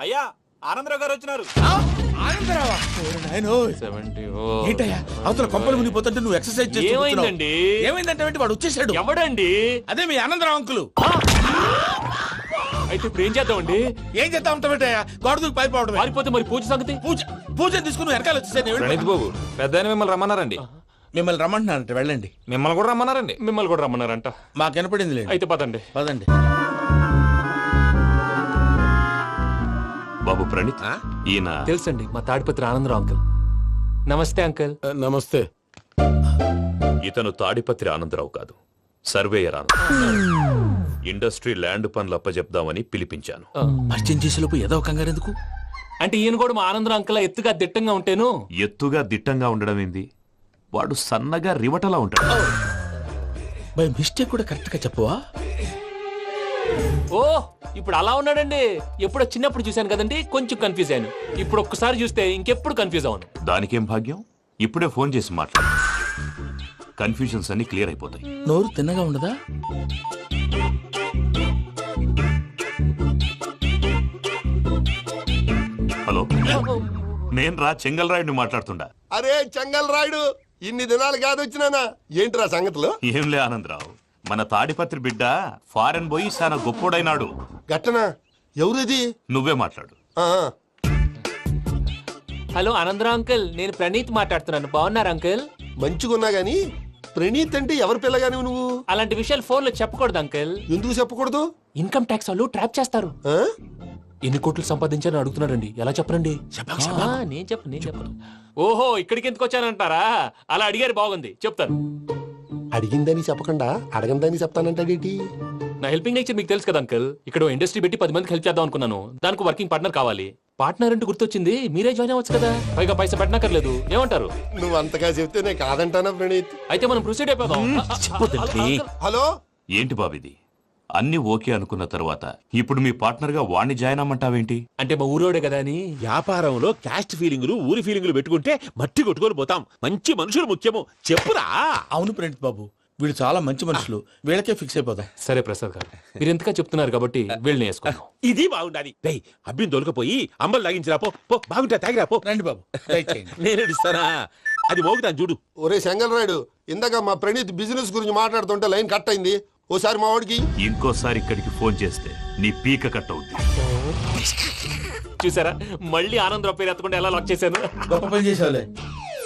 అయ్యా ఆనందరావు గారు వచ్చినారు. ఏంటయ్యా అవతల కొంపలు మునిగిపోతుంటే నువ్వు ఎక్సర్సైజ్ ఏమైందండి? ఏమైందంటే వాడు వచ్చేసాడు. ఎవడండి? అదే మీ ఆనందరావు అంకులు. అయితే ఇప్పుడు ఏం చేద్దామండి? ఏం చేస్తా ఉంటావేటయ్యా, గోడ దూకి పైపోవడం. పారిపోతే మరి పూజ సంగతి? పూజ తీసుకుని వెనకాల వచ్చేసాను. ప్రణీత్ బాబు పెద్ద మిమ్మల్ని రమ్మన్నారండి. మిమ్మల్ని రమ్మంటున్నారంట, వెళ్ళండి. మిమ్మల్ని కూడా రమ్మన్నారండి. మిమ్మల్ని కూడా రమ్మన్నారంట. మాకు వినపడింది లేదు. అయితే పదండి. పదండి. బాబు ప్రణీత్, ఈయన తెలుసండి, మా తాడిపత్రి ఆనందరావు అంకుల్. నమస్తే అంకుల్. నమస్తే. ఇతను తాడిపత్రి ఆనందరావు కాదు, సర్వేయర్ ఆనందరావు. ఇండస్ట్రీ ల్యాండ్ పనులు అప్పజెప్దామని పిలిపించాను. పరిచయం చేసేలోపు ఏదో కంగారు ఎందుకు? అంటే ఈయన కూడా మా ఆనందరావు అంకుల్ ఎత్తుగా దిట్టంగా ఉంటేను. ఎత్తుగా దిట్టంగా ఉండడం ఏంది, వాడు సన్నగా రివటలా ఉంటాడు. బై మిస్టేక్ కూడా కరెక్ట్ గా చెప్పవా? ఓ ఇప్పుడు అలా ఉన్నాడండి. ఎప్పుడో చిన్నప్పుడు చూశాను కదండి, కొంచెం కన్ఫ్యూజ్ అయ్యాను. ఇప్పుడు ఒక్కసారి చూస్తే ఇంకెప్పుడు కన్ఫ్యూజ్ అవ్వను. దానికేం భాగ్యం, ఇప్పుడే ఫోన్ చేసి మాట్లాడు. కన్ఫ్యూజన్స్ అన్ని క్లియర్ అయిపోతాయి. నోరు తిన్నగా ఉండదా? హలో, నేను రా చెంగల్ రాయుడిని మాట్లాడుతుండా. అరే చెంగల్ రాయుడు, ఇన్ని దినాలు కాదు వచ్చినానా? ఏంట్రా సంగతులు? ఏంలే ఆనందరావు, మన తాడిపత్రి బిడ్డ ఫారెన్ పోయి చాలా గొప్పోడైనాడు. గట్టనా? ఎవరిది? నువ్వే మాట్లాడు. హలో ఆనందరావు అంకుల్, నేను ప్రణీత్ మాట్లాడుతున్నాను. బాగున్నారు అంకుల్? మంచిగున్నా గాని ప్రణీత్ అంటే ఎవరి పిల్లగాని నువ్వు? అలాంటి విషయాలు ఫోన్ లో చెప్పకూడదు అంకుల్. ఎందుకు చెప్పకూడదు? ఇన్కమ్ ట్యాక్స్ వాళ్ళు ట్రాప్ చేస్తారు. ఆ? ఎన్ని కోట్లు సంపాదించాలని అడుగుతున్నారండి. ఎలా చెప్పరండి? నేను చెప్పను. ఓహో, ఇక్కడికి ఎందుకు వచ్చానంటారా? అలా అడిగారు, బాగుంది, చెప్తాను. అడిగిందని చెప్పకుండా అడగందని చెప్తానంటాడేటి? నా హెల్పింగ్ నేచర్ మీకు తెలుసు కదా అంకుల్. ఇక్కడ ఇండస్ట్రీ పెట్టి 10 మందికి హెల్ప్ చేద్దాం అనుకున్నాను. దానికి వర్కింగ్ పార్ట్నర్ కావాలి. పార్ట్నర్ అంటే గుర్తొచ్చింది, మీరే జాయిన్ అవ్వచ్చు కదా. పైగా పైసా పెట్టనక్కర్లేదు. ఏమంటారు? నువ్వు అంతగా చెప్తేనే కాదంటానా ప్రణీత్? అయితే మనం ప్రొసీడ్ అయిపోదాం. హలో, ఏంటి బాబిది? అన్ని ఓకే అనుకున్న తర్వాత ఇప్పుడు మీ పార్ట్నర్ గా వాణ్ణి జాయిన్ అమ్మంటావేంటి? అంటే మా ఊరోడే కదా అని. వ్యాపారంలో క్యాస్ట్ ఫీలింగులు, ఊరి ఫీలింగులు పెట్టుకుంటే మట్టి కొట్టుకొని పోతాం. మంచి మనుషులు ముఖ్యము. చెప్పురా. అవును ప్రణీత్ బాబు, వీళ్ళు చాలా మంచి మనుషులు. వీళ్ళకే ఫిక్స్ అయిపోదాం. సరే ప్రసాద్ గారు, మీరు ఎంతగా చెప్తున్నారు కాబట్టి వీళ్ళని వేసుకున్నాం. ఇది బాగుండాలి. రేయ్, అబ్బిని దొలకపోయి అంబలు లాగించిరా. పో బాగుంటా, తాగిరా పో. రండి బాబు, దయచేయండి. నేను ఇస్తానా? అది మోగుతాను చూడు. ఒరే చెంగల్ రాయుడు, ఇందాక మా ప్రణీత్ బిజినెస్ గురించి మాట్లాడుతుంటే లైన్ కట్ అయింది. ఓసారి మా వాడికి ఇంకోసారి ఇక్కడికి ఫోన్ చేస్తే నీ పీక కట్ అవుద్ది. చూసారా, మళ్ళీ ఆనందరావు పేరు ఎత్తకుండా ఎలా లాక్ చేశాను. గొప్ప పని చేసేవాళ్ళే.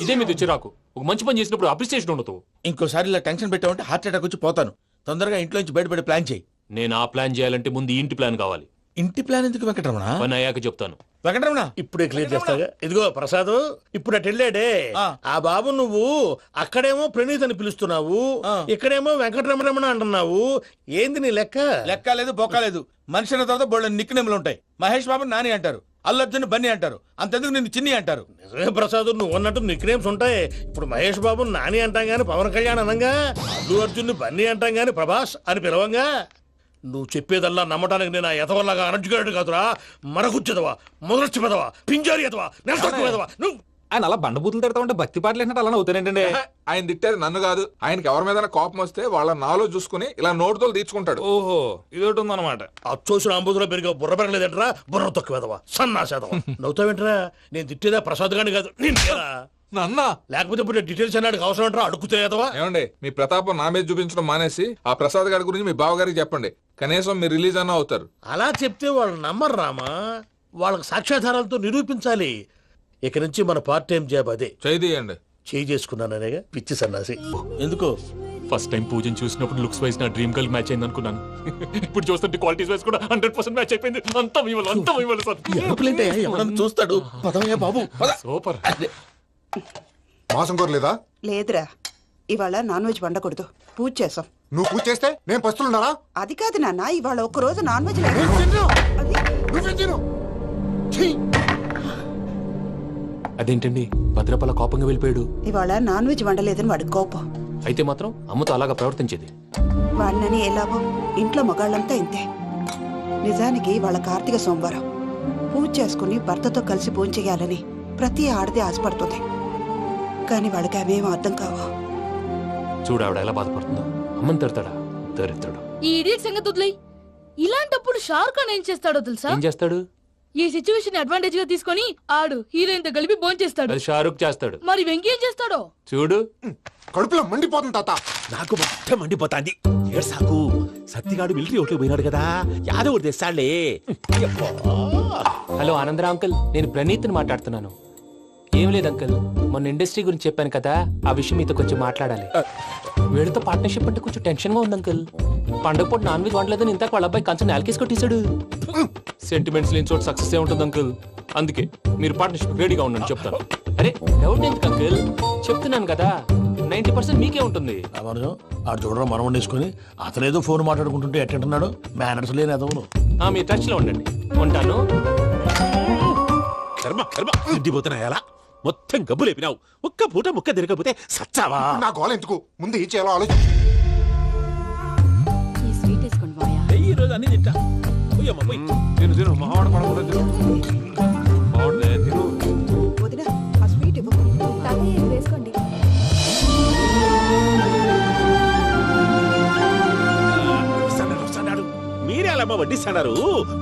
ఇదే మీద చిరాకు. ఒక మంచి పని చేసినప్పుడు అప్రిసియేషన్ ఉండదు. ఇంకోసారి ఇలా టెన్షన్ పెట్టామంటే హార్ట్ అటాక్ వచ్చి పోతాను. తొందరగా ఇంట్లో నుంచి బయటపడే ప్లాన్ చేయి. నేను ఆ ప్లాన్ చేయాలంటే ముందు ఈ ఇంటి ప్లాన్ కావాలి. ఇంటి ప్లాన్ ఎందుకు వెంకటరమణ? పని అయ్యాక చెప్తాను. వెంకటరమణ ఇప్పుడే క్లియర్ చేస్తాగా. ఇదిగో ప్రసాద్, ఇప్పుడు అటు వెళ్ళాడే ఆ బాబు, నువ్వు అక్కడేమో ప్రణీత్ అని పిలుస్తున్నావు, ఇక్కడేమో వెంకటరమణ అంటున్నావు. ఏంది నీ లెక్క? లెక్క లేదు, బొక్క లేదు. మనిషి అన్న తర్వాత బోళ్ళ నిక్నెములు ఉంటాయి. మహేష్ బాబు నాని అంటారు, అల్లు అర్జున్ బన్నీ అంటారు, అంతెందుకు నిన్ను చిన్ని అంటారు. నిజమే ప్రసాద్, నువ్వు అన్నట్టు నిక్ నేమ్స్ ఉంటాయి. ఇప్పుడు మహేష్ బాబు నాని అంటాం గాని పవన్ కళ్యాణ్ అనంగా, అల్లు అర్జున్ బన్నీ అంటాం గాని ప్రభాస్ అని పిలవంగా. నువ్వు చెప్పేదల్లా నమ్మటానికి నేను ఆ ఎతవల్లాగా అనర్జుకేటెడ్ కాదురా. మరగుచ్చదవా, మొదలచ్చి పెదవా, పింజారి ఎదవా, నెలసొక్కు పెదవా. నువ్వు ఆయన అలా బండబూతులు తిడతా ఉంటే భక్తి పాటలు ఏంటంటే అలా అవుతానంటే. ఆయన తిట్టేది నన్ను కాదు, ఆయనకి ఎవరి మీద కోపం వస్తే వాళ్ళ నాలో చూసుకుని ఇలా నోటుతో తీర్చుకుంటాడు. ఓహో, ఇదొకటి ఉందన్నమాట. అచ్చోసిన అంబుధులో పెరిగే బుర్ర పెరగలేదంటరా. బుర్ర తొక్కువేదవా, సన్నాసేదవా. నవ్వుతావేంట్రా? నేను తిట్టేదా ప్రసాద్ గాని కాదు, నిన్నేరా. నన్నా? లేకపోతే ఇప్పుడు డీటెయిల్స్ అన్నాడు అవసరం అంటారా? అడుగుతాయేదవా. ఏమండి, మీ ప్రతాపం నా మీద చూపించడం మానేసి ఆ ప్రసాద్ గారి గురించి మీ బావగారికి చెప్పండి. కనీసం మీరు రిలీజ్ అన్న అవుతారు. అలా చెప్తే వాళ్ళు నమ్మరు రామా. వాళ్ళకి సాక్ష్యాధారాలతో నిరూపించాలి. ఇక నుంచి మన పార్ట్ టైం జాబ్ అదే. చేయండి. చేయి చేసుకున్నాననేగా పిచ్చి సన్నాసి. ఎందుకు? ఫస్ట్ టైం పూజను చూసినప్పుడు లుక్స్ వైజ్ నా డ్రీమ్ గర్ల్ మ్యాచ్ అయింది అనుకున్నాను. ఇప్పుడు చూస్తుంటే క్వాలిటీస్ వైజ్ కూడా 100% మ్యాచ్ అయిపోయింది. అంతా మీ వల్ల ఎప్పుడంటే ఎవడన్నా చూస్తాడు. పదవయ్యా బాబు, సూపర్. మాసం కోరలేదా? లేదురా, ఇవాళ నాన్ వెజ్ వండకూడదు. పూజ చేసాం. నువ్వు పూజ చేస్తే నేను పస్తులున్నారా? అది కాదు నాన్న, ఇవాళ ఒక్కరోజు నాన్ వెజ్ లేదు. అదేంటండి, భద్రపల కోపంగా వెళ్ళిపోయాడు. ఇవాళ నాన్ వెజ్ వండలేదని వాడి కోపం. అయితే మాత్రం అమ్మతో అలాగా ప్రవర్తించేది. వాడినని ఎలాగో ఇంట్లో మగాళ్ళంతా ఇంతే. నిజానికి వాళ్ళ కార్తీక సోమవారం పూజ చేసుకుని భర్తతో కలిసి పూజ చేయాలని ప్రతి ఆడది ఆశపడుతుంది. కానీ వాళ్ళకి అవేం అర్థం కావు. చూడు ఆవిడ ఎలా బాధపడుతుందో. అమ్మని తిడతాడా దరిద్రుడు. ఈ ఇడియట్ సంగతి వదిలేయ్. ఇలాంటప్పుడు షారుఖ్ ఖాన్ ఏం చేస్తాడో తెలుసా? ఏం చేస్తాడు? ఈ సిచ్యువేషన్ అడ్వాంటేజ్ గా తీసుకొని ఆడు హీరోయిన్ తో కలిపి భోంచేస్తాడు. అది షారుఖ్ చేస్తాడు. మరి వెంకీ ఏం చేస్తాడో చూడు. కడుపులో మండిపోతుంది తాత. నాకు మొత్తం మండిపోతాంది. ఏడ్సాకు, సత్తిగాడు మిలిటరీ ఓట్లు పోయినాడు కదా, యాదవ్ తెస్తాడులే. హలో ఆనందరావు అంకుల్, నేను ప్రణీత్ని మాట్లాడుతున్నాను. ఏం లేదు అంకుల్, మొన్న ఇండస్ట్రీ గురించి చెప్పాను కదా, ఆ విషయం మీతో కొంచెం మాట్లాడాలి. వీడితో పార్ట్నర్షిప్ అంటే కొంచెం టెన్షన్ గా ఉంది అంకుల్. పండగ పూట నాన్ వెజ్ వండలేదని ఇంతకు వాళ్ళ అబ్బాయి కంచెం నేలకేసి కొట్టేశాడు. సెంటిమెంట్స్ లేని చోట సక్సెస్ ఏ ఉంటుంది అంకుల్. అందుకే మీరు పార్ట్నర్షిప్ రెడీగా ఉండండి, చెప్తాను. అరే డౌట్ ఎందుకు అంకుల్, చెప్తున్నాను కదా, 90% మీకే ఉంటుంది. రామానుజం ఆడు చూడడం మనం వండేసుకుని అతనేదో ఫోన్ మాట్లాడుకుంటుంటే ఎట్టంటున్నాడు. మేనర్స్ లేని అదవును. మీ టచ్ లో ఉండండి, ఉంటాను. కర్మ కర్మ, తిండిపోతున్నా ఎలా మొత్తం గబ్బు లేపినావు. ఒక్క పూట ముక్క తిరగకపోతే సచ్చావా? నా గోల ఎందుకు, ముందు ఏం చేయాలో ఆలోచించు. ఈ స్వీట్ వేసుకోండి మాయా. ఈ రోజు అన్ని తింటా. పోయమ్మ, పోయ్. తిను తిను మావాడు పడకుండా తిను మావాడులే తిను. వదిన ఆ స్వీట్ ఇవ్వు. వేసుకోండి. వస్తాడు. మీరే అలా అమ్మ వడ్డిస్తాడారు,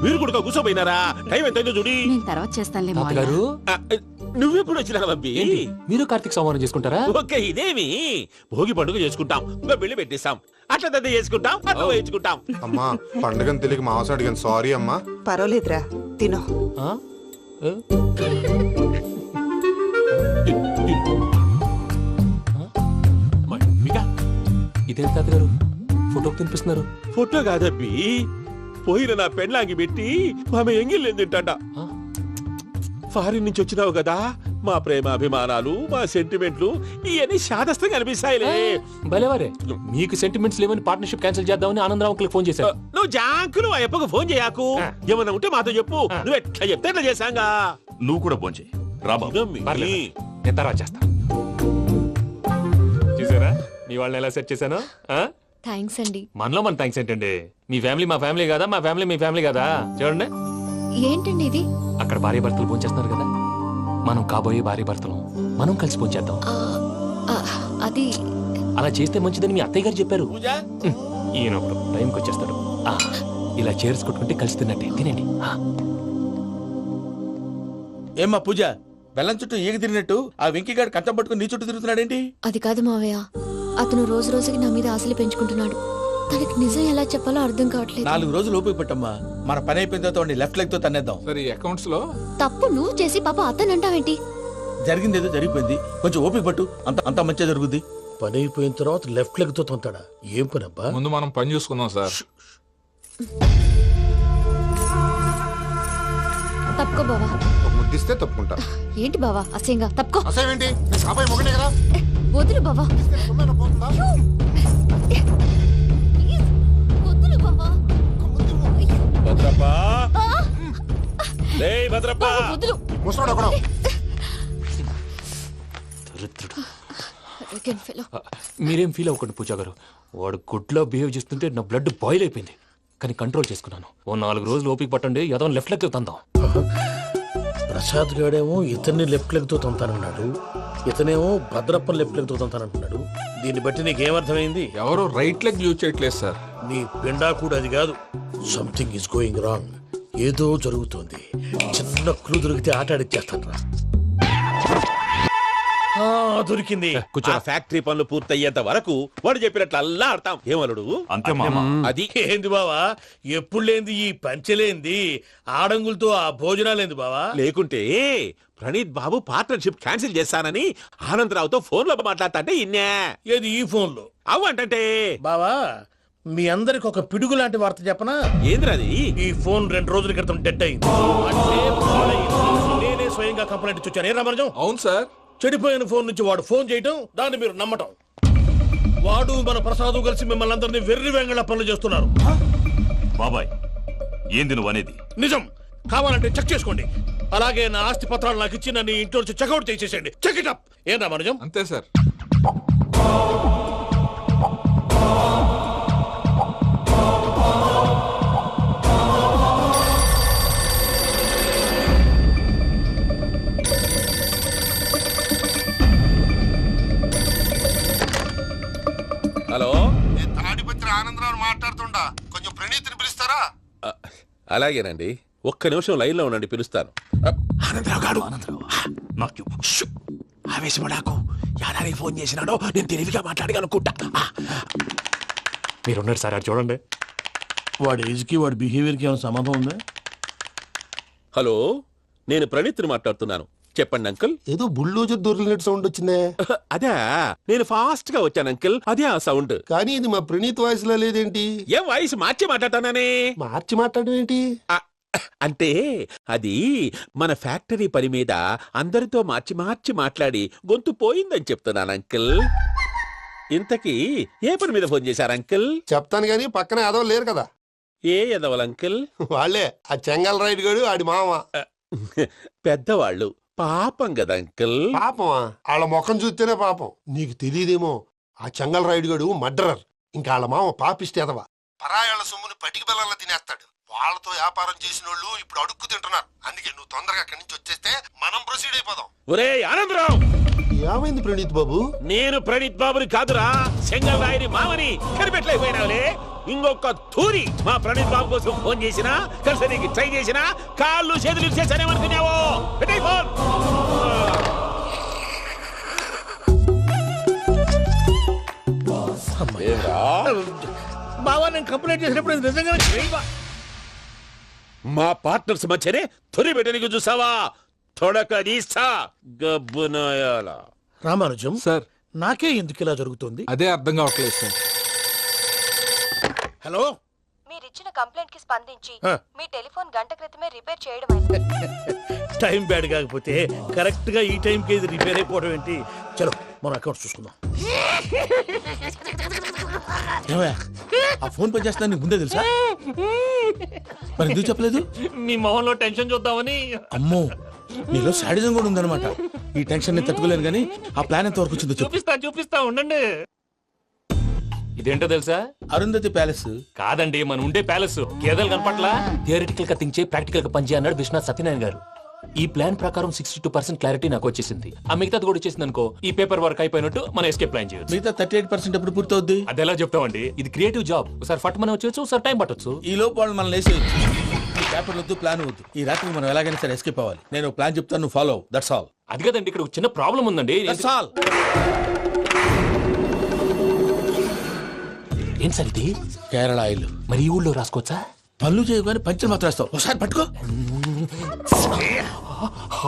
మీరు కూడా కూర్చోపోయినారా? టైం ఎంతైందో చూడి. నేను తర్వాత చేస్తానులే తాతగారు, ఆ, నువ్వెప్పుడు వచ్చినా బంబి? ఏంటి మీరు కార్తీక్ సంహారం చేసుకుంటారా? ఓకే, ఇదేమి భోగి పండుగ చేసుకుంటాం, ఇంకా పెళ్లి పెట్టేస్తాం, అట్లా దద్ద చేసుకుంటాం, అట్లా వేయించుకుంటాం. అమ్మా పండుగని తెలియక మాంసం అడిగాను, సారీ అమ్మా. పర్వాలేదురా, తినో. ఆ? ఏ? మమ్మిగా ఇదేంటి తాతగారు ఫోటోకి తినిపిస్తున్నారు? ఫోటో కాదబ్బి, పోయిన నా పెళ్ళాంగి పెట్టి ఆమె ఎంగిల్లేం తింటాడ. ఆ? ఫారిన్ నుంచి వచ్చినావు కదా, మా ప్రేమ అభిమానాలు, మా సెంటిమెంట్లు ఇవన్నీ శాదస్తంగా అనిపిస్తాయిలే. భలేవారే, మీకు సెంటిమెంట్స్ లేవని పార్ట్నర్షిప్ క్యాన్సిల్ చేద్దామని ఆనందరావు అంకుల్ ఫోన్ చేశారు. నువ్వు జాంకులు ఆ అప్పకు ఫోన్ చేయకు. ఏమన్నా ఉంటే మాతో చెప్పు, నువ్వు ఎట్లా చెప్తే ఎట్లా చేశాంగా. నువ్వు కూడా భోంచేయి రా బాబు. ఇదమ్మి. పర్లేదు, నేను తర్వాత చేస్తా. చూసారా మీ వాళ్ళని ఎలా సెట్ చేశాను? థ్యాంక్స్ అండి. మనలో మన థ్యాంక్స్ ఏంటండి, మీ ఫ్యామిలీ మా ఫ్యామిలీ కదా, మా ఫ్యామిలీ మీ ఫ్యామిలీ కదా. చూడండి, ఏంటండి ఇది? అక్కడ భార్య భర్తలు భోంచేస్తున్నారు కదా, మనం కాబోయే భార్య భర్తలు మనం కలిసి భోంచేద్దాం. అది అలా చేస్తే మంచిదని మీ అత్తయ్య గారు చెప్పారు. పూజ ఈయన ఒకడు టైంకి వచ్చేస్తాడు. ఇలా చేర్స్ కొట్టుకుంటే కలిసి తిన్నట్టే, తినండి. ఏమ్మా పూజ, బెల్లం చుట్టూ ఈగ తిరిగినట్టు ఆ వెంకీగాడు కంచం పట్టుకుని నీ చుట్టూ తిరుగుతున్నాడేంటి? అది కాదు మావయ్య, అతను రోజు రోజుకి నా మీద ఆశలు పెంచుకుంటున్నాడు. తనకి నిజం ఎలా చెప్పాలో అర్థం కావట్లేదు. 4 రోజులు ఓపిక పట్టమ్మా, మన పని అయిపోయిన తర్వాత వాడిని లెఫ్ట్ లెగ్ తో తన్నేద్దాం. సరే అకౌంట్స్ లో తప్పు నువ్వు చేసి పాప అతను అంటావేంటి? జరిగింది ఏదో జరిగిపోయింది, కొంచెం ఓపిక పట్టు, అంత మంచిగా జరుగుద్ది. పని అయిపోయిన తర్వాత లెఫ్ట్ లెగ్ తో తొంతాడా? ఏం పని అబ్బా? ముందు మనం పని చూసుకుందాం సార్. తప్పుకో బావా. ఒక ముద్దిస్తే తప్పుకుంటా. ఏంటి బావా అసహ్యంగా? తప్పుకో. అసేమేంటి, నీ కాబోయే మొగనే కదా. వదులు బావా. తొమ్మిది పోతుందా? ప్లీజ్, వదులు బావా. భద్రప్ప, రేయ్ భద్రప్ప. బావా, వదులు. ముసలోడు ఒకడు. Arrogant fellow. మీరేం ఫీల్ అవ్వకండి పూజా గారు, వాడు గుడ్లో బిహేవ్ చేస్తుంటే నా బ్లడ్ బాయిల్ అయిపోయింది, కానీ కంట్రోల్ చేసుకున్నాను. ఓ 4 రోజులు ఓపిక పట్టండి, ఏదో లెఫ్ట్ లెగ్ తందాం. ప్రసాద్ గాడేమో ఇతన్ని లెఫ్ట్ లెగ్ తో తొంతానన్నాడు, ఇతనేమో భద్రప్పని లెఫ్ట్ లెగ్ తో తొంతానంటున్నాడు. దీన్ని బట్టి నీకేమర్థమైంది? ఎవరు రైట్ లెగ్ యూజ్ చేయట్లేదు సార్. నీ పిండా కూడా అది కాదు. Something is going wrong. ఏదో జరుగుతోంది. చిన్న క్లూ దొరికితే ఆట ఆడిచ్చేస్తాను రా. దొరికింది. ఆ ఫ్యాక్టరీ పనులు పూర్తయ్యేంత వరకు వాడు చెప్పినట్లు అల్లా ఆడతాం. ఏమలుడు? అంతే మామ. అది ఏంది బావా, ఎప్పుడు లేంది ఈ పంచలేంది, ఆడంగులతో ఆ భోజనాలేంది బావా? లేకుంటే ప్రణీత్ బాబు పార్ట్నర్షిప్ క్యాన్సిల్ చేస్తానని ఆనందరావుతో ఫోన్ లో మాట్లాడతాంటే ఇన్నే. ఏది ఈ ఫోన్ లో? అవ్వంటే బావా, మీ అందరికి ఒక పిడుగు లాంటి వార్త చెప్పనా? ఏంద్రది? ఈ ఫోన్ 2 రోజుల క్రితం డెడ్ అయింది. అంటే పాడైంది. నేనే స్వయంగా కంప్లైంట్ ఇచ్చాను. ఏ రామరాజం? అవును సార్. చెడిపోయిన ఫోన్ నుంచి వాడు ఫోన్ చేయటం, దాన్ని మీరు నమ్మటం. వాడు మన ప్రసాదు కలిసి మిమ్మల్ని అందరినీ వెర్రి వెంగళ పనులు చేస్తున్నారు. బాబాయ్ ఏంది నువ్వు అనేది? నిజం. కావాలంటే చెక్ చేసుకోండి. అలాగే నా ఆస్తి పత్రాలు నాకు ఇచ్చి నన్ను ఇంట్లో నుంచి చెక్అౌట్ చేసేసండి. Check it up. ఏం రామరాజం? అంతే సార్. హలో, నేను తాడిపత్రి ఆనందరావు మాట్లాడుతుండా, కొంచెం ప్రణీతిని పిలుస్తారా? అలాగేనండి, ఒక్క నిమిషం లైన్లో ఉండండి, పిలుస్తాను. ఆనందరావు గారు ఆవేశపడాకు. యాదానికి ఫోన్ చేసినాడో నేను తెలివిగా మాట్లాడగలనుకుంటా. మీరున్నారు సార్, అది చూడండి. వాడి ఏజ్కి వాడి బిహేవియర్కి ఏమైనా సంబంధం ఉందా? హలో, నేను ప్రణీత్ని మాట్లాడుతున్నాను. చెప్పండి అంకుల్. ఏదో బుల్డోజర్ దొరికినట్టు సౌండ్ వచ్చిందే. అదే, నేను ఫాస్ట్ గా వచ్చాను అంకుల్, అదే ఆ సౌండ్. కానీ ఇది మా ప్రణీత్ వాయిస్ లో లేదేంటి? ఏం వాయిస్ మార్చి మాట్లాడతానని? మార్చి మాట్లాడడం ఏంటి? అంటే అది మన ఫ్యాక్టరీ పని మీద అందరితో మార్చి మార్చి మాట్లాడి గొంతు పోయిందని చెప్తున్నాను అంకుల్. ఇంతకీ ఏ పని మీద ఫోన్ చేశారు అంకుల్? చెప్తాను గానీ పక్కన ఏదో లేరు కదా. ఏ ఎదవలు అంకుల్? వాళ్ళే ఆ చెంగల్ రైడ్ గడు ఆడి మామ. పెద్దవాళ్ళు, పాపం కదా అంకుల్. పాపమా? వాళ్ళ ముఖం చూస్తేనే పాపం. నీకు తెలియదేమో, ఆ చెంగల్ రైడ్ గడు మర్డరర్. ఇంకా వాళ్ళ మామ పాపిస్తేదవా. పరాయాళ్ళ సొమ్ముని పటికి బెల్లంలో తినేస్తాడు. వాళ్ళతో వ్యాపారం చేసిన వాళ్ళు ఇప్పుడు అడుక్కు తింటున్నారు. అందుకే నువ్వు తొందరగా అక్కడి నుంచి వచ్చేస్తే మనం ప్రొసీడ్ అయిపోదాం. ఒరే ఆనందరావు, ఏమైంది ప్రణీత్ బాబు? నేను ప్రణీత్ బాబుని కాదురా, సెంగల్ రాయని మామని కనిపెట్టలేకపోయినావులే. ఇంకొక తూరి మా ప్రణీత్ బాబు కోసం ఫోన్ చేసినా, కలిసి ట్రై చేసినా కాళ్ళు చేతులు చేశానేమనుకున్నావో. పెట్టేయ్ ఫోన్. బావా, నేను కంప్లైంట్ చేసినప్పుడు ఇది నిజంగానే చేయవా? మా పార్ట్నర్స్ మధ్యనే తొలి పెట్టడానికి చూసావా? తొడక నీస్తా గబ్బునాయాల. రామానుజం సార్, నాకే ఎందుకు ఇలా జరుగుతుంది? అదే అర్థం కావట్లేదు సార్. హలో, మీరిచ్చిన కంప్లైంట్ కి స్పందించి ఆ. మీ టెలిఫోన్ గంట క్రితమే రిపేర్ చేయడం టైం బ్యాడ్ కాకపోతే కరెక్ట్ గా ఈ టైంకి ఇది రిపేర్ అయిపోవడం ఏంటి? చలో మన అకౌంట్ చూసుకుందాం. ఏమయ్య, ఆ ఫోన్ పని చేస్తున్నా నీకు ముందే తెలుసా? మరి ఎందుకు చెప్పలేదు? మీ మొహంలో టెన్షన్ చూద్దామని. అమ్మో, నీలో శాడిజం కూడా ఉందన్నమాట. ఈ టెన్షన్ ని తట్టుకోలేను కానీ ఆ ప్లాన్ ఎంత వరకు వచ్చిందో చెప్పు. చూపిస్తా ఉండండి. ఇదేంటో తెలుసా? అరుంధతి ప్యాలెస్ కాదండి, మన ఉండే ప్యాలెస్. గేదెలు కనపట్లా? థియరిటికల్ గా థింక్ చేయి, ప్రాక్టికల్ గా పనిచేయ అన్నాడు విశ్వనాథ్ సత్యనారాయణ గారు. ఈ ప్లాన్ ప్రకారం 62% క్లారిటీ నాకు వచ్చేసింది. ఆ మిగతాది కూడా వచ్చేసింది అనుకో, ఈ పేపర్ వర్క్ అయిపోయినట్టు మనం ఎస్కేప్ ప్లాన్ చేయొచ్చు. మిగతా 38% ఎప్పుడు పూర్తవుద్ది? అది ఎలా చెప్తామండి? ఇది క్రియేటివ్ జాబ్. ఒకసారి ఫట్ మనం వచ్చేచ్చు, ఒకసారి టైం పట్టొచ్చు. ఈ లోపు వాళ్ళు మనం లేసేయచ్చు. ఈ పేపర్ వద్దు, ప్లాన్ వద్దు. ఈ రాత్రికి మనం ఎలాగైనా సరే ఎస్కేప్ అవ్వాలి. నేను ప్లాన్ చెప్తాను, నువ్వు ఫాలో. That's all. అది కదండి, ఇక్కడ ఒక చిన్న ప్రాబ్లం ఉందండి. That's all. ఏం సార్ ఇది? కేరళ ఆయిల్. మరి ఈ ఊళ్ళో రాసుకోవచ్చా? పనులు చేయగానే పంచర్ మాత్రం వేస్తావు. ఒకసారి పట్టుకో.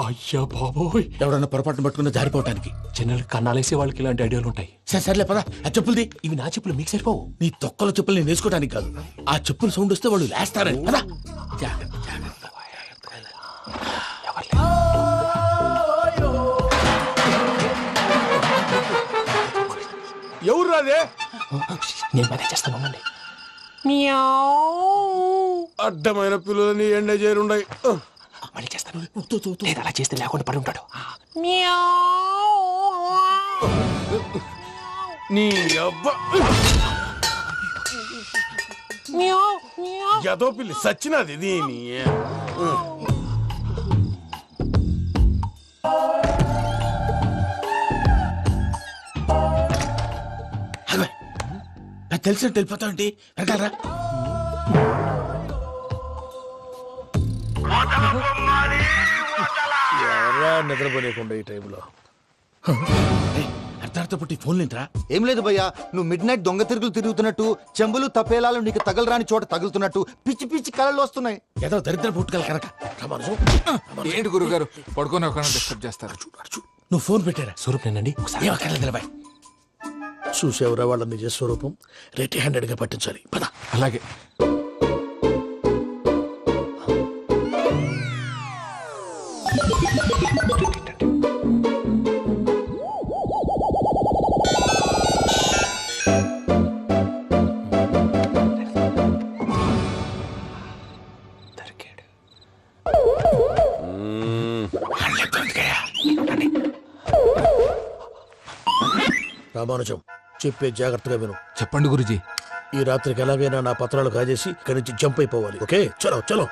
అయ్యా బాబోయ్, ఎవడన్నా పొరపాటున పట్టుకున్న జారిపోవటానికి. జనరల్ కన్నాలేసే వాళ్ళకి ఇలాంటి ఐడియాలు ఉంటాయి. సర్లే పదా, ఆ చెప్పులది. ఇవి నా చెప్పులు, మీకు సరిపోవు. నీ తొక్కల చెప్పులు నేను వేసుకోవడానికి కాదు, ఆ చెప్పులు సౌండ్ వస్తే వాళ్ళు లేస్తారని. పదా. ఎవరు రాదే? నేను మేనేజ్ చేస్తాను, ఉండండి. అడ్డమైన పిల్లలని ఎండ చేరుండయి. మళ్ళీ చేస్తాను. లేదు, అలా చేస్తే లేకుండా పడి ఉంటాడు. నీ అబ్బ ఎదో పిల్లి సచ్చినది దీని. నాకు తెలిసినట్టు వెళ్ళిపోతావంటి. వెనకాలరా. ఎవరా నిద్రపోలేకుండా ఈ టైంలో? అర్ధార్థ పుట్టి ఫోన్ లేంట్రా. ఏం లేదు భయ్యా, నువ్వు మిడ్ నైట్ దొంగ తిరుగులు తిరుగుతున్నట్టు, చెంబులు తపేలాలు నీకు తగలరాని చోట తగులుతున్నట్టు పిచ్చి పిచ్చి కళలు వస్తున్నాయి. ఏదో దరిద్ర పుట్టుకల కనుక. ఏంటి గురుగారు పడుకొని ఒక డిస్టర్బ్ చేస్తారు? నువ్వు ఫోన్ పెట్టారా? స్వరూప్ నేనండి. ఒకసారి చూసేవరా వాళ్ళ నిజ స్వరూపం. రెట్టి హ్యాండెడ్ గా పట్టించాలి. పద. అలాగే. రామానుజం, చెప్పే జాగ్రత్తగా విను. చెప్పండి గురుజీ. ఈ రాత్రికి ఎలాగైనా నా పత్రాలు కాజేసి ఇక్కడి నుంచి జంప్ అయిపోవాలి. ఓకే, చలో చలో.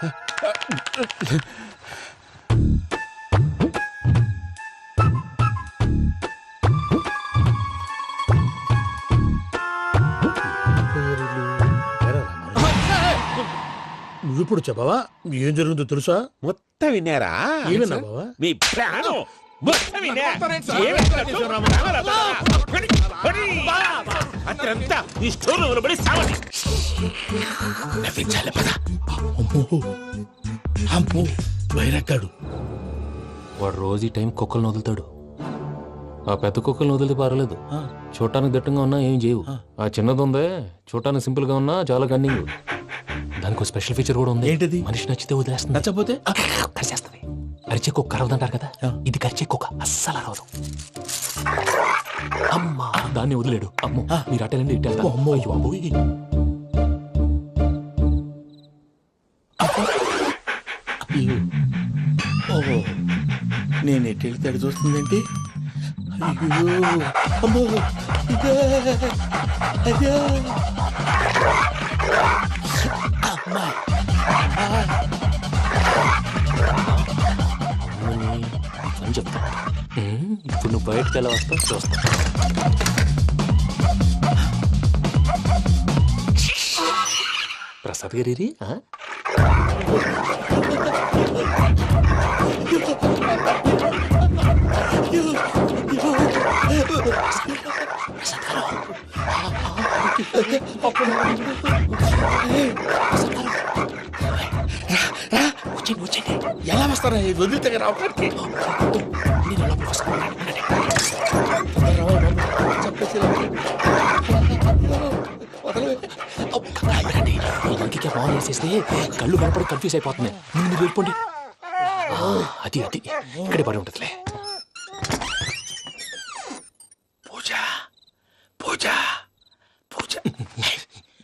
ఇప్పుడు చెప్పవా ఏం జరుగుతుందో తెలుసా? మొత్తం విన్నారా? ఏమన్నా బావా? మీ ప్రాణం మొత్తం విన్నా. అత్రంతా ఈ స్టోర్ రూమ్ లో పడి సావండి. నవ్వించాలి పద. అమ్మో వైరక్కాడు. వాడు రోజు ఈ టైం కుక్కలను వదులుతాడు. ఆ పెద్ద కుక్కలను వదిలితే పర్లేదు, చూడటానికి దట్టంగా ఉన్నా ఏం చేయవు. ఆ చిన్నది ఉందే, చూడటానికి సింపుల్ గా ఉన్నా చాలా గన్నింగ్. దానికి స్పెషల్ ఫీచర్ కూడా ఉంది. ఏంటిది? మనిషి నచ్చితే వదిలేస్తుంది, నచ్చపోతే కరిచేస్తుంది. అరిచే కుక్క అరవదంటారు కదా, ఇది కరిచే కుక్క అస్సలు అరవదు. అమ్మా దాన్ని వదిలేడు. అమ్మో మీరు అటెండి ఇట్టే. అమ్మో అయ్యో అబ్బోయ్. ఓహో నేను ఎట్టి వెళ్తాడు చూస్తుందేంటి? అయ్యో అమ్మో ఇదే అదే అమ్మా అని చెప్తా. ఇప్పుడు నువ్వు బయటకు ఎలా వస్తావు చూస్తా. ప్రసాద్ గారి వచ్చండి. ఎలా వస్తారా? వదిలితే రావడానికి ఫోన్ చేసేస్తే కళ్ళు కనపడి కన్ఫ్యూజ్ అయిపోతున్నాయి. మీరు వెళ్ళిపోండి. అది అది ఇక్కడే పడి ఉంటుందిలే. పూజ పూజ పూజ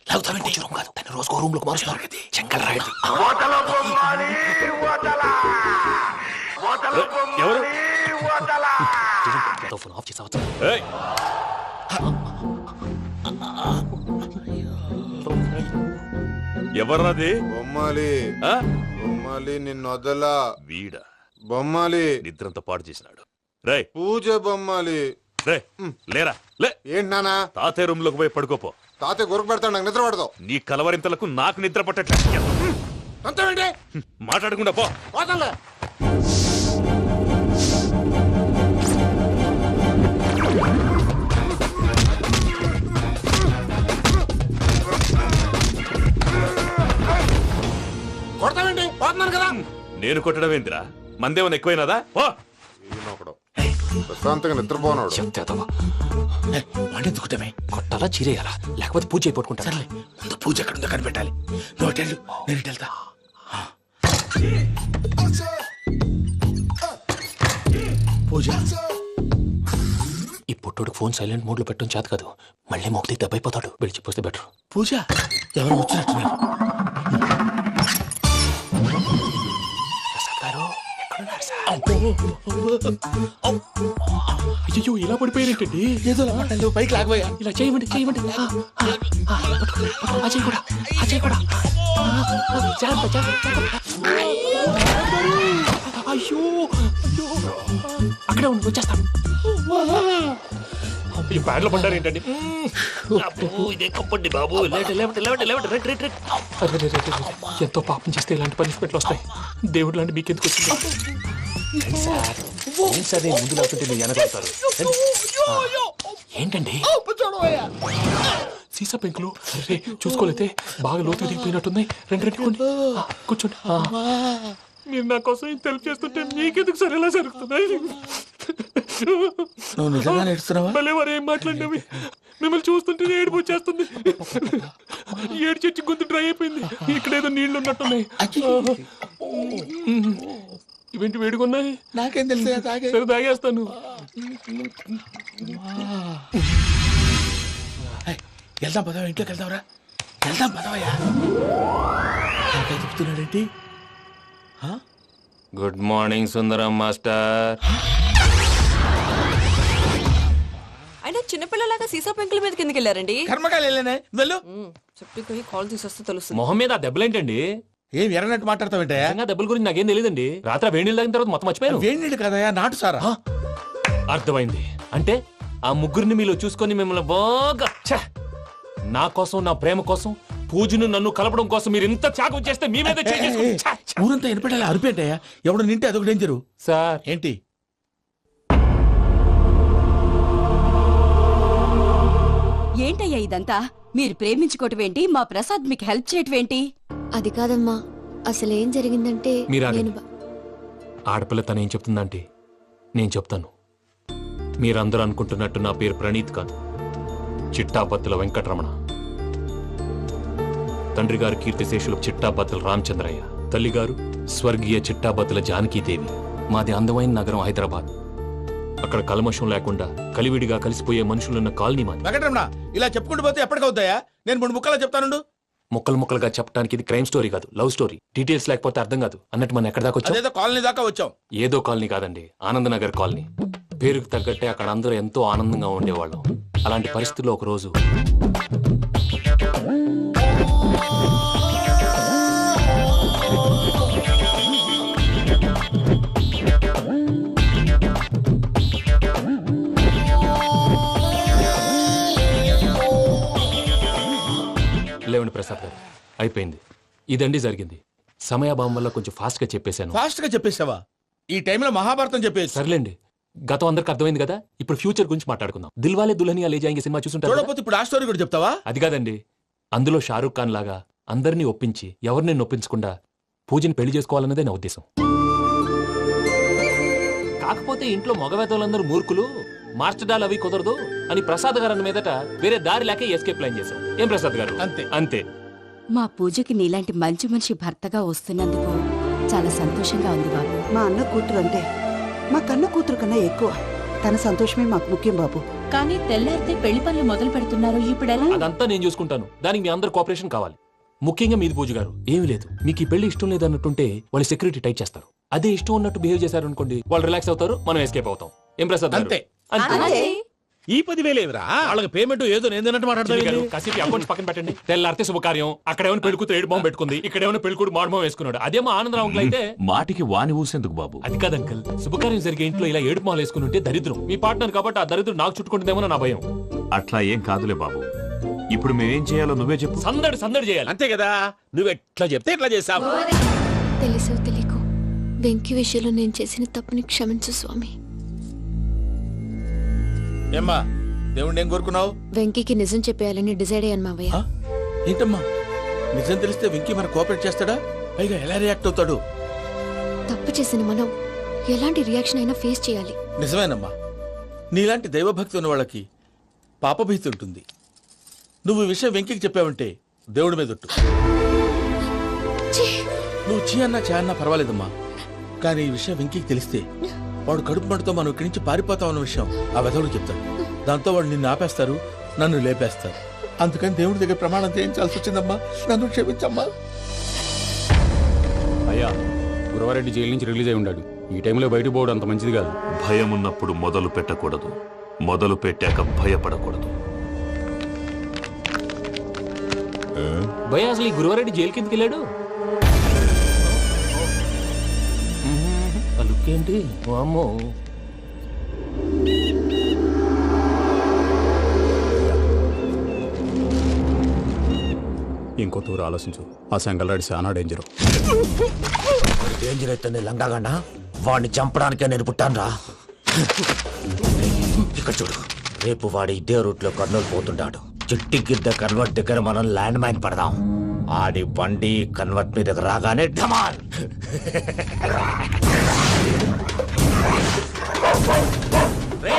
లాగుతామంటే రూమ్ కాదు, తన రోజుకో రూమ్ లోకి మారుస్తున్నారు కదా. శంకర్ రాయుడు ఎవరు? ఫోన్ ఆఫ్ చేసావచ్చు. ఎవర్రాది? బొమ్మాలి బొమ్మాలి నిన్ను వదలా. వీడ బొమ్మాలి నిద్రంతా పాడు చేసినాడు. రే పూజ బొమ్మాలి. రే లేరా లే. ఏంటి నానా? తాతయ్య రూమ్ లోకి పోయి పడుకోపో. తాతయ్య గురకు పెడతాడు, నాకు నిద్ర పడదు. నీ కలవరింతలకు నాకు నిద్ర పట్టట్లేదు. అంతేంటి? మాట్లాడకుండా పో. పోతాలే. కొడతావేంటి? పోతున్నాను కదా. నేను కొట్టడం ఏంటిరా? మందేమన్నా ఎక్కువైనదా? పో. ఈయనొకడు ప్రశాంతంగా నిద్రపోనాడు. చెప్తావా వాడెందుకుంటామే? కొట్టాలా చీరేయాలా లేకపోతే పూజ అయిపోట్టుకుంటా. ముందు పూజ ఎక్కడుందో కనిపెట్టాలి. నువ్వు వెళ్ళు, నేను ఇటు వెళ్తా. పూజ ఈ పుట్టోడు ఫోన్ సైలెంట్ మోడ్ లో పెట్టడం చేత కాదు. మళ్ళీ మొక్కి దెబ్బైపోతాడు. విడిచిపోతే బెటర్. పూజ ఎవరు వచ్చినట్టున్నారు? అయ్యో ఇలా పడిపోయారేంటండి? ఏదో మాట్లాడలేవు, పైకి లాగబోయా. ఇలా చేయమండి చేయమండి. అజయ్ కూడా అజయ్ కూడా జాగ్రత్త జాగ్రత్త. అయ్యో అక్కడే ఉండి వచ్చేస్తాను. ఈ బ్యాడ్లో పడ్డారు ఏంటండి? ఇదే కప్పండి బాబు. ఎంతో పాపం చేస్తే ఇలాంటి పనిష్మెంట్లు వస్తాయి. దేవుడు లాంటి మీకెందుకు వచ్చింది? ఏం సార్ ముందు లేకుంటే మీరు వెనకాడతారు. ఏంటండి సీసా పెంకులు చూసుకోలేతే బాగా లోతు దిగిపోయినట్టున్నాయి. రెండు కూర్చోండి. మీరు నా కోసం ఇంత హెల్ప్ చేస్తుంటే మీకెందుకు సరే ఎలా జరుగుతున్నాయి? నువ్వు నిజంగా నేర్చుతున్నావా? మళ్ళీ వారు ఏం మాట్లాడినవి మిమ్మల్ని చూస్తుంటే ఏడుపు వచ్చేస్తుంది. ఏడు చెట్టు గొంతు డ్రై అయిపోయింది. ఇక్కడ ఏదో నీళ్లు ఉన్నట్టున్నాయి. ఇవేంటి వేడుకున్నాయి? నాకేం తెలుసు, సరే తాగేస్తాను. వెళ్దాం పదవా, ఇంట్లోకి వెళ్దాంరా. వెళ్దాం పదవయ్యా. చెప్తున్నాడేంటి? గుడ్ మార్నింగ్ సుందరం మాస్టర్. అయినా చిన్నపిల్లలాగా సీసా పెంకుల మీద కిందకి వెళ్ళారండి. కర్మకాయలు వెళ్ళానే వెళ్ళు. చెప్పి కాల్ తీసొస్తే తెలుస్తుంది. మొహం మీద ఆ దెబ్బలేంటండి? ఏం ఎర్రనట్టు మాట్లాడతావేంటే? దెబ్బల గురించి నాకేం తెలియదండి. రాత్రి వేడి నీళ్ళు తాగిన తర్వాత మొత్తం మర్చిపోయాను. వేడి నీళ్ళు కదయా, నాటు సారా. అర్థమైంది. అంటే ఆ ముగ్గురిని మీలో చూసుకొని మిమ్మల్ని బాగా నా కోసం నా ప్రేమ కోసం పూజను నన్ను కలపడం కోసం మీరు ఇంత త్యాగం చేస్తే మీ మీద ఊరంతా వినపడేలా అరిపేంటయ్యా ఎవడు నింటే అదొక డేంజరు. సార్ ఏంటి ఏంటయ్యా ఇదంతా? మీరు ప్రేమించుకోవటం ఏంటి? మా ప్రసాద్ మీకు హెల్ప్ చేయటం ఏంటి? అది కాదమ్మా, అసలు ఏం జరిగిందంటే మీరు ఆగండి. నేను బ- ఆడపిల్ల తనేం చెప్తుందంటే నేను చెప్తాను. మీరందరూ అనుకుంటున్నట్టు నా పేరు ప్రణీత్ కాదు, చిట్టాపత్తుల వెంకటరమణ. తండ్రి గారు కీర్తిశేషులు చిట్టాపత్తుల రామచంద్రయ్య, తల్లిగారు స్వర్గీయ చిట్టాపత్తుల జానకీదేవి. మాది అందమైన నగరం హైదరాబాద్. అక్కడ కల్మషం లేకుండా కలివిడిగా కలిసిపోయే మనుషులున్న కాలనీ మాది. వెంకటరమణ ఇలా చెప్పుకుంటూ పోతే ఎప్పటికవుతాయా? నేను 3 ముక్కలా చెప్తానుండు. ముక్కలు ముక్కలుగా చెప్పడానికి ఇది క్రైమ్ స్టోరీ కాదు, లవ్ స్టోరీ. డీటెయిల్స్ లేకపోతే అర్థం కాదు. అన్నట్టు మనం ఎక్కడ దాకా వచ్చాం? అదేదో కాలనీ దాకా వచ్చాం. ఏదో కాలనీ కాదండి, ఆనందనగర్ కాలనీ. పేరుకు తగ్గట్టే అక్కడ అందరూ ఎంతో ఆనందంగా ఉండేవాళ్ళం. అలాంటి పరిస్థితుల్లో ఒక రోజు లేవండి ప్రసాద్ గారు, అయిపోయింది. ఇదండి జరిగింది. సమయాభావం వల్ల కొంచెం ఫాస్ట్ గా చెప్పేశాను. ఫాస్ట్ గా చెప్పేసావా? ఈ టైంలో మహాభారతం చెప్పేసి. సర్లేండి, గతం అందరికి అర్థమైంది కదా. ఇప్పుడు ఫ్యూచర్ గురించి మాట్లాడుకుందాం. దిల్వాలే దుల్హనియా లే జాయేంగే సినిమా చూసుంటారు కదా? చూడకపోతే ఇప్పుడు ఆ స్టోరీ కూడా చెప్తావా? అది కాదండి, అందులో షారూక్ ఖాన్ లాగా అందరినీ ఒప్పించి ఎవరిని నొప్పించకుండా పూజని పెళ్లి చేసుకోవాలన్నదే నా ఉద్దేశం. కాకపోతే ఇంట్లో మగవేతలందరూ మూర్ఖులు, మార్చడాలు అవి కుదరదు అని ప్రసాద్ గారు అన్న మీదట వేరే దారి లేక ఎస్కేప్ ప్లాన్ చేశాం. ఏం ప్రసాద్ గారు? అంతే అంతే. మా పూజకి నీలాంటి మంచి మనిషి భర్తగా వస్తున్నందుకు చాలా సంతోషంగా ఉంది బాబు. మా అన్న కూతురు అంటే మా కన్న కూతురు కన్నా ఎక్కువ. తన సంతోషమే మాకు ముఖ్యం బాబు. కానీ తెల్లారితే పెళ్లి పనులు మొదలు పెడుతున్నారు, ఇప్పుడెలా? అదంతా నేను చూసుకుంటాను. దానికి మీ అందరు కోఆపరేషన్ కావాలి. ముఖ్యంగా మీది పూజ గారు. ఏమీ లేదు, మీకు ఈ పెళ్లి ఇష్టం లేదన్నట్టుంటే వాళ్ళు సెక్యూరిటీ టైట్ చేస్తారు. అదే ఇష్టం ఉన్నట్టు బిహేవ్ చేశారు అనుకోండి, వాళ్ళు రిలాక్స్ అవుతారు, మనం ఎస్కేప్ అవుతాం. ఏం ప్రసాద్ గారు? అంతే. అంతే. ఈ 10,000 ఏమిరా? వాళ్ళకి పేమెంట్ ఏదో నేందన్నట్టు చిన్ని గారు, మాట్లాడతాను. కాసేపు అకౌంట్స్ పక్కన పెట్టండి. తెల్లారితే శుభకార్యం. అక్కడ ఏమైనా పెళ్లి కూతురు ఏడు బాంబు పెట్టుకుంది, ఇక్కడ ఏమైనా పెళ్లి కూతురు మాడు బాంబు వేసుకున్నాడు. అదేమో ఆనందరావు అంకుల్ అయితే మాటికి వాని ఊసేందుకు బాబు? అది కాదు అంకుల్, శుభకార్యం జరిగే ఇంట్లో ఇలా ఏడు మాలు వేసుకుని ఉంటే దరిద్రం. మీ పార్ట్నర్ కాబట్టి ఆ దరిద్రం నాకు చుట్టుకుంటుందేమో నా భయం. అట్లా ఏం కాదులే బాబు. ఇప్పుడు మేమేం చేయాలో నువ్వే చెప్పు. సందడి సందడి చేయాలి. అంతే కదా, నువ్వు ఎట్లా చెప్తే ఎట్లా చేసావు. తెలుసో తెలియకో వెంకీ విషయంలో నేను చేసిన తప్పుని క్షమించు స్వామి. ఏమ్మా దేవుణ్ణి ఏం కోరుకున్నావు? వెంకీకి నిజం చెప్పేయాలని డిసైడ్ అయ్యాను మావయ్య. ఆ? ఏంటమ్మా నిజం తెలిస్తే వెంకీ మన కోఆపరేట్ చేస్తాడా? పైగా ఎలా రియాక్ట్ అవుతాడు? తప్పు చేసిన మనం ఎలాంటి రియాక్షన్ అయినా ఫేస్ చేయాలి. నిజమేనమ్మా, నీలాంటి దైవభక్తి ఉన్న వాళ్ళకి పాపభీతి ఉంటుంది. నువ్వు ఈ విషయం వెంకీకి చెప్పావంటే దేవుడి మీద ఒట్టు. నువ్వు చీ అన్నా చే అన్నా పర్వాలేదమ్మా, కానీ ఈ విషయం వెంకీకి తెలిస్తే వాడు కడుపు మంటతో మనం ఇక్కడి నుంచి పారిపోతాం అన్న విషయం ఆ వెధవుడు చెప్తాడు. దాంతో వాడు నిన్ను ఆపేస్తారు, నన్ను లేపేస్తారు. అందుకని దేవుడి దగ్గర ప్రమాణం చేయించాల్సి వచ్చిందమ్మా, నన్ను క్షమించమ్మా. అయ్యా, గురవారెడ్డి జైలు నుంచి రిలీజ్ అయి ఉన్నాడు. ఈ టైంలో బయటకు పోవడం అంత మంచిది కాదు. భయం ఉన్నప్పుడు మొదలు పెట్టకూడదు, మొదలు పెట్టాక భయపడకూడదు. భయ అసలు ఈ గురువారెడ్డి జైలు కిందకి వెళ్ళాడు. ఆ లుక్ ఏంటి? అమ్మో. ఇంకో తూరు ఆలోచించు. ఆ సంగల్రాడి చాలా డేంజర్. డేంజర్ అయితే లంగాగండా వాడిని చంపడానికే నేను పుట్టానురా. ఇక్కడ చూడు, రేపు వాడి ఇదే రూట్ లో కర్నూలు పోతుంటాడు. చిట్టి గిద్ద కన్వర్ట్ దగ్గర మనం ల్యాండ్ మైన్ పడదాం. ఆడి బండి కన్వర్ట్ మీద రాగానే ఢమాల్.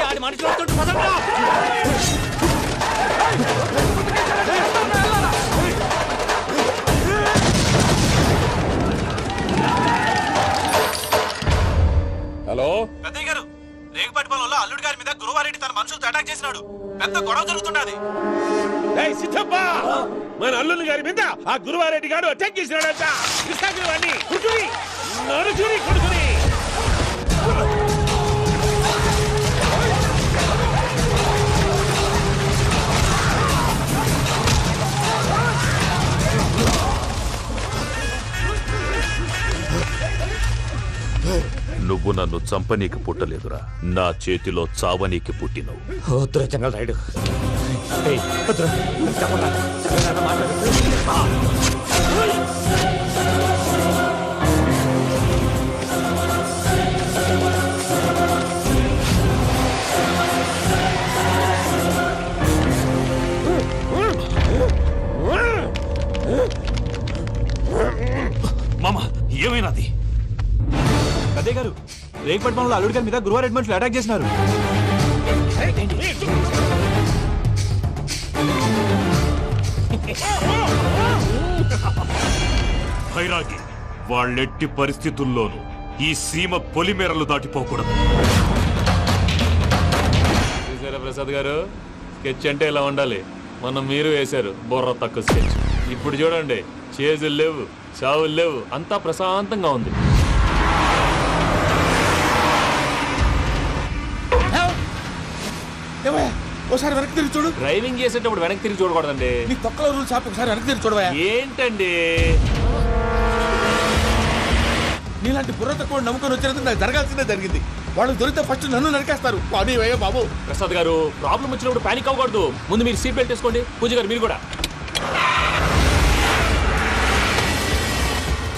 ఆడి మనుషులు వస్తుంటే పదండ్రా. హలో పెద్దయ్య గారు, రేగుపాటి పొలంలో అల్లుడి గారి మీద గురువారెడ్డి తన మనుషులతో అటాక్ చేసినాడు. పెద్ద గొడవ జరుగుతున్నది. సిద్ధప్ప, మన అల్లుని గారి మీద ఆ గురువారెడ్డి గారు అటాక్ చేసినాడంట. కృష్ణాగిరి వాడిని కుడుకుని నడుచుని కుడుకుని. నువ్వు నన్ను చంపనీకి పుట్టలేదురా, నా చేతిలో చావనీకి పుట్టినవు. చెంగల్ రైడ్ ఏయ్, వద్దురా. చెప్పరా. సరేనా, మాట్లాడు. మామ ఏమైనాది? అదే గారు రేగుపట్నంలో అల్లుడి గారి మీద గురువారెడ్డి మనుషులు అటాక్ చేసినారు. భైరాగి, వాళ్ళెట్టి పరిస్థితుల్లోనూ ఈ సీమ పొలిమేరలు దాటిపోకూడదు. చూసారా ప్రసాద్ గారు, స్కెచ్ అంటే ఇలా ఉండాలి. మనం మీరు వేశారు బుర్ర తక్కువ స్కెచ్. ఇప్పుడు చూడండి, చేజులు లేవు, చావులు లేవు, అంతా ప్రశాంతంగా ఉంది. ఒకసారి వెనక్కి తిరిగి చూడు. డ్రైవింగ్ చేసేటప్పుడు వెనక్కి తిరిగి చూడకూడదండి. నీ తొక్కలో రూల్స్ ఆపు, ఒకసారి వెనక్కి తిరిగి చూడవా. ఏంటండి నీలాంటి బుర్ర తక్కువ నమ్ముకొని వచ్చినందుకు నాకు జరగాల్సిందే జరిగింది. వాళ్ళు దొరికితే ఫస్ట్ నన్ను నరికేస్తారు. పని వయ్యా బాబు. ప్రసాద్ గారు, ప్రాబ్లం వచ్చినప్పుడు పానిక్ అవ్వకూడదు. ముందు మీరు సీట్ బెల్ట్ వేసుకోండి. పూజ గారు మీరు కూడా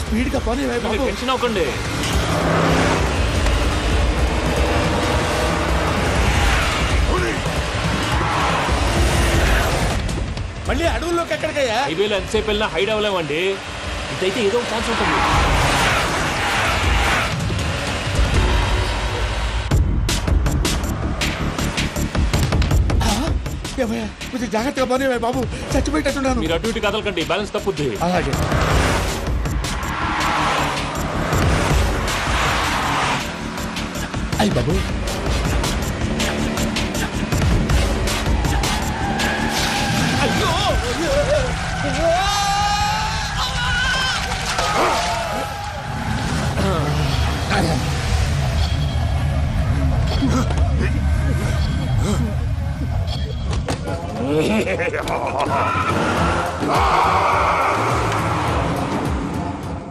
స్పీడ్ గా పని వయ్యా బాబు. టెన్షన్ అవ్వకండి. మళ్ళీ అడవుల్లోకి ఎక్కడికయ్యా? హైవేలో ఎంతసేపు వెళ్ళినా హైడ్ అవ్వలేమండి. ఇదైతే ఏదో ఒక ఛాన్స్ ఉంటుంది. కొంచెం జాగ్రత్తగా పని బాబు, చచ్చిపోయేటట్టున్నాను. మీరు అటు ఇటు కదలకండి, బ్యాలెన్స్ తప్పుద్ది. అలాగే. అయ్యి బాబు,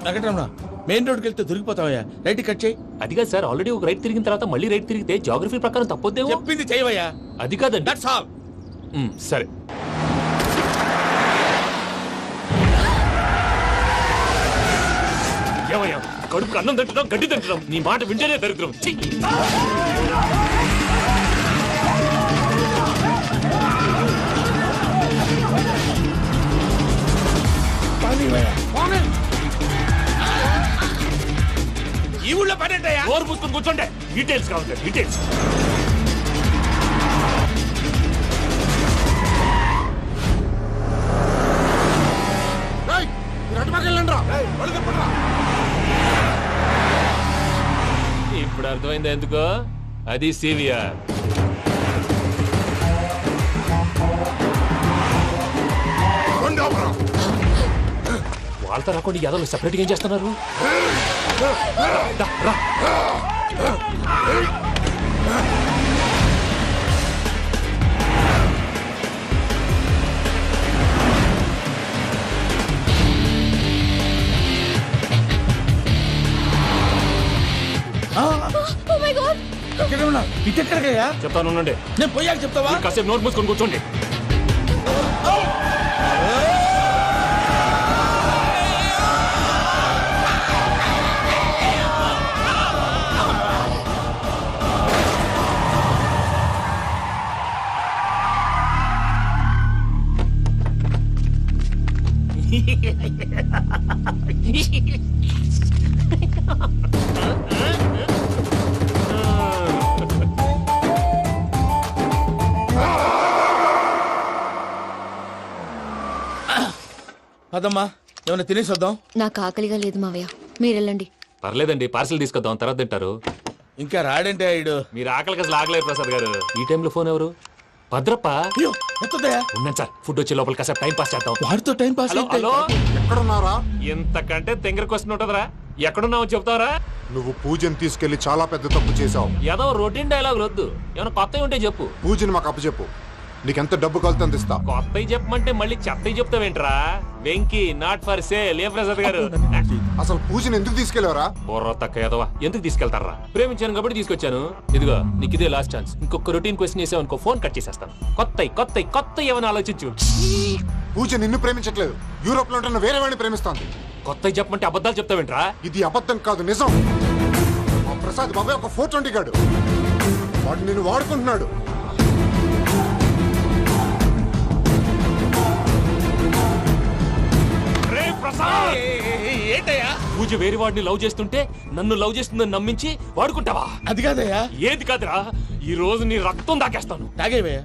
వెంకటరమణ, మెయిన్ రోడ్కి వెళ్తే దొరికిపోతావయ్యా. రైట్ కట్ చేయి. అది కాదు సార్, ఆల్రెడీ ఒక రైట్ తిరిగిన తర్వాత మళ్ళీ రైట్ తిరిగితే జాగ్రఫీ ప్రకారం తప్పొద్దేమో. చెప్పింది చేయవయ్యా. అది కాదండి. That's all. సరే. ఏమయ్యా, కడుపుకు అన్నం తింటున్నాం, గడ్డి తింటున్నాం. నీ మాట వింటేనే దరిద్రం. ఛీ! ఈ ఊళ్ళో పడేటయ్యా. ఓరు పుస్తకం కూర్చోండి. డీటెయిల్స్ కావాలి, డీటెయిల్స్. ఇప్పుడు అర్థమైంది ఎందుకో. అది సివిఆర్. వాళ్ళతో రాకుండా యాదవ్ సెపరేట్గా ఏం చేస్తున్నారు? రా. ఇటెక్కడికయ్యా? చెప్తాను, ఉండండి. నేను పోయాక చెప్తావా? కాసేపు నోట్ మూసుకొని కూర్చోండి. అదమ్మా, ఏమైనా తినేసి వద్దాం. నాకు ఆకలిగా లేదు మావయ్య, మీరు వెళ్ళండి. పర్లేదండి, పార్సిల్ తీసుకొద్దాం, తర్వాత తింటారు. ఇంకా రాడంటే ఆయుడు. మీరు ఆకలికి అసలు ఆగలేదు ప్రసాద్ గారు. ఈ టైంలో ఫోన్ ఎవరు? భద్రప్ప. ఉన్నాను సార్, ఫుడ్ వచ్చే లోపల కాసేపు టైం పాస్ చేద్దాం. వాడితో టైం పాస్. హలో, ఎక్కడున్నారా? ఇంతకంటే తెంగర క్వశ్చన్ ఉంటుందిరా. ఎక్కడున్నావు చెప్తావరా? నువ్వు పూజని తీసుకెళ్లి చాలా పెద్ద తప్పు చేశావు. ఏదో రొటీన్ డైలాగ్ వద్దు, ఏమైనా కొత్తవి ఉంటే చెప్పు. పూజని మాకు అప్పచెప్పు. నీకెంత డబ్బు కలితే అందిస్తా. కొత్తవి చెప్పమంటే మళ్ళీ చెత్తవి చెప్తావేంట్రా? Venky not for sale. ఏ ప్రసాద్ గారు అసలు పూజని ఎందుకు తీసుకెళ్లేవరా? బుర్ర తక్క ఎదవా, ఎందుకు తీసుకెళ్తారా? ప్రేమించాను కాబట్టి తీసుకొచ్చాను. ఇదిగో నీకు ఇదే లాస్ట్ ఛాన్స్. ఇంకొక రొటీన్ క్వశ్చన్ చేసావు అనుకో, ఫోన్ కట్ చేసేస్తాను. కొత్త ఏమైనా ఆలోచించు. పూజ నిన్ను ప్రేమించట్లేదు, యూరోప్ లో ఉంటున్న వేరే వాడిని ప్రేమిస్తాంది. కొత్తవి చెప్పమంటే అబద్ధాలు చెప్తావేంట్రా? ఇది అబద్ధం కాదు, నిజం. మా ప్రసాద్ బాబాయ్ ఒక 420 గాడు, వాడు నిన్ను వాడుకుంటున్నాడు. ఏంటయ్యా పూజ వేరే వాడిని లవ్ చేస్తుంటే నన్ను లవ్ చేస్తుందని నమ్మించి వాడుకుంటావా? అది కాదయ్యా. ఏది కాదురా, ఈ రోజు నీ రక్తం దాకేస్తాను. తాగేవయ్యా,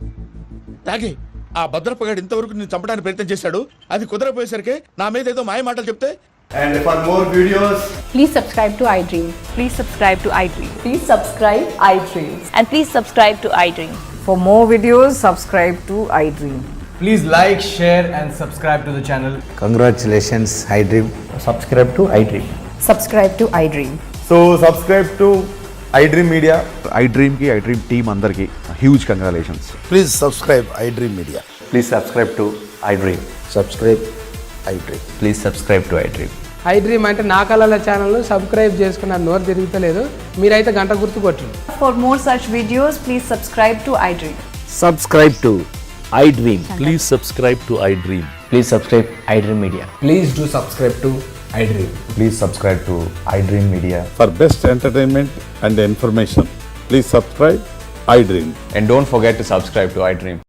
తాగే. ఆ భద్రపగాడు ఇంతవరకు నేను చంపడానికి ప్రయత్నం చేశాడు. అది కుదరపోయేసరికి నా మీద ఏదో మాయ మాటలు చెప్తే. And for more videos, please subscribe to iDream. Please subscribe to iDream. Please subscribe iDream. And please subscribe to iDream. For more videos, subscribe to iDream. please like, share and subscribe to the channel. Congratulations, iDream. Subscribe to iDream. Subscribe to iDream. So subscribe to iDream Media. iDream ki iDream team andarki huge congratulations. Please subscribe iDream Media. Please subscribe to iDream. Subscribe iDream. Please subscribe to iDream. iDream అంటే నా కళల channel subscribe చేసుకున్న నోరు తిరుగుతలేదు. మీరైతే గంట గుర్తు కొట్టండి. For more such videos, please subscribe to iDream. Subscribe to iDream. Please subscribe to iDream. Please subscribe iDream Media. Please do subscribe to iDream. Please subscribe to iDream Media. For best entertainment and information, please subscribe iDream. And don't forget to subscribe to iDream.